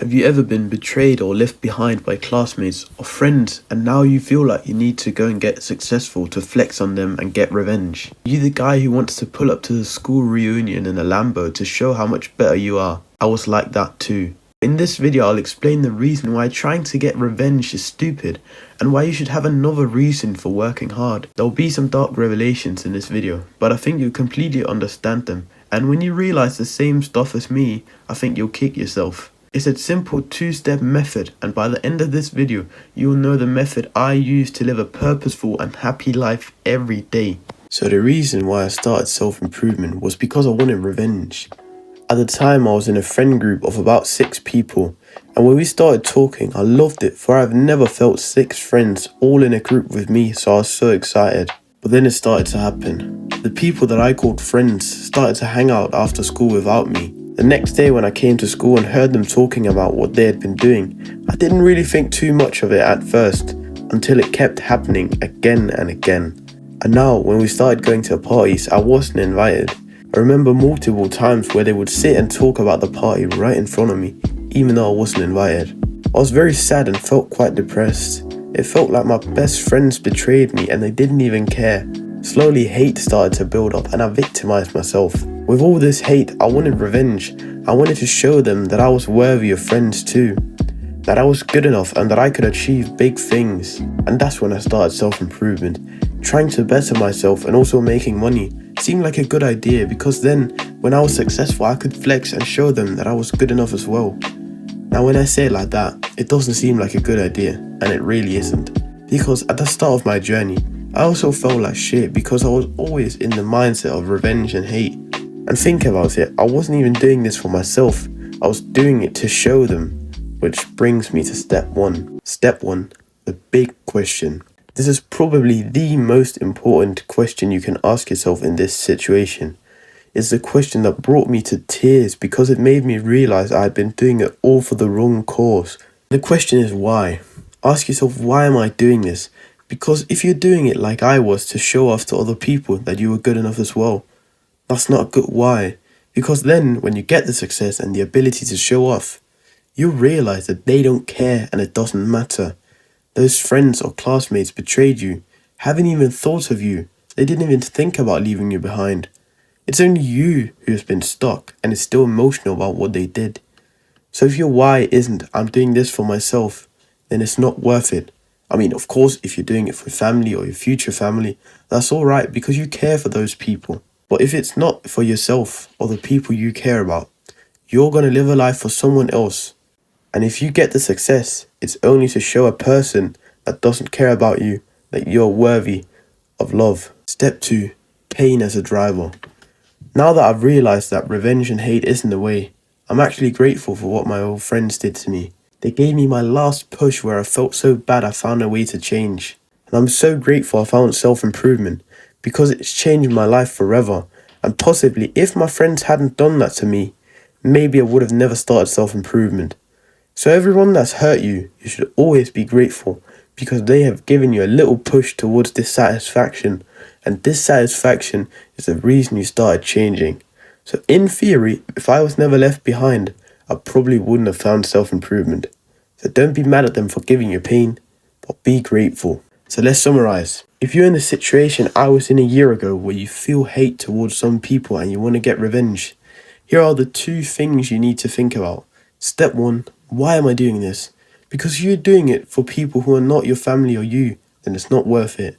Have you ever been betrayed or left behind by classmates or friends, and now you feel like you need to go and get successful to flex on them and get revenge? Are you the guy who wants to pull up to the school reunion in a Lambo to show how much better you are? I was like that too. In this video, I'll explain the reason why trying to get revenge is stupid and why you should have another reason for working hard. There'll be some dark revelations in this video, but I think you'll completely understand them. And when you realize the same stuff as me, I think you'll kick yourself. It's a simple two-step method, and by the end of this video, you'll know the method I use to live a purposeful and happy life every day. So the reason why I started self-improvement was because I wanted revenge. At the time, I was in a friend group of about 6 people, and when we started talking, I loved it, for I've never felt 6 friends all in a group with me, so I was so excited. But then it started to happen. The people that I called friends started to hang out after school without me. The next day when I came to school and heard them talking about what they had been doing, I didn't really think too much of it at first, until it kept happening again and again. And now, when we started going to parties, I wasn't invited. I remember multiple times where they would sit and talk about the party right in front of me, even though I wasn't invited. I was very sad and felt quite depressed. It felt like my best friends betrayed me and they didn't even care. Slowly, hate started to build up and I victimized myself. With all this hate, I wanted revenge. I wanted to show them that I was worthy of friends too, that I was good enough and that I could achieve big things. And that's when I started self-improvement. Trying to better myself and also making money seemed like a good idea, because then when I was successful, I could flex and show them that I was good enough as well. Now when I say it like that, it doesn't seem like a good idea, and it really isn't. Because at the start of my journey, I also felt like shit because I was always in the mindset of revenge and hate. And think about it, I wasn't even doing this for myself, I was doing it to show them. Which brings me to step 1. Step 1, the big question. This is probably the most important question you can ask yourself in this situation. It's the question that brought me to tears because it made me realize I had been doing it all for the wrong cause. The question is why? Ask yourself, why am I doing this? Because if you're doing it like I was to show off to other people that you were good enough as well, that's not a good why. Because then when you get the success and the ability to show off, you'll realize that they don't care and it doesn't matter. Those friends or classmates betrayed you, haven't even thought of you. They didn't even think about leaving you behind. It's only you who has been stuck and is still emotional about what they did. So if your why isn't, I'm doing this for myself, then it's not worth it. I mean, of course, if you're doing it for family or your future family, that's alright because you care for those people. But if it's not for yourself or the people you care about, you're going to live a life for someone else. And if you get the success, it's only to show a person that doesn't care about you that you're worthy of love. Step 2, pain as a driver. Now that I've realized that revenge and hate isn't the way, I'm actually grateful for what my old friends did to me. They gave me my last push where I felt so bad I found a way to change. And I'm so grateful I found self-improvement because it's changed my life forever. And possibly if my friends hadn't done that to me, maybe I would have never started self-improvement. So everyone that's hurt you, you should always be grateful because they have given you a little push towards dissatisfaction, and dissatisfaction is the reason you started changing. So in theory, if I was never left behind, I probably wouldn't have found self-improvement. So don't be mad at them for giving you pain, but be grateful. So let's summarize. If you're in the situation I was in a year ago where you feel hate towards some people and you want to get revenge, here are the 2 things you need to think about. Step 1, why am I doing this? Because you're doing it for people who are not your family or you, then it's not worth it.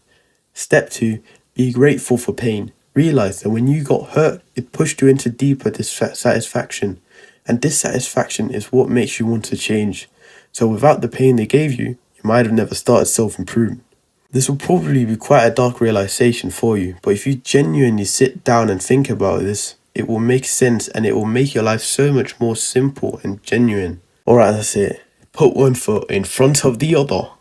Step 2, be grateful for pain. Realize that when you got hurt, it pushed you into deeper dissatisfaction. And dissatisfaction is what makes you want to change. So without the pain they gave you, you might have never started self-improvement. This will probably be quite a dark realization for you, but if you genuinely sit down and think about this, it will make sense and it will make your life so much more simple and genuine. Alright, that's it. Put one foot in front of the other.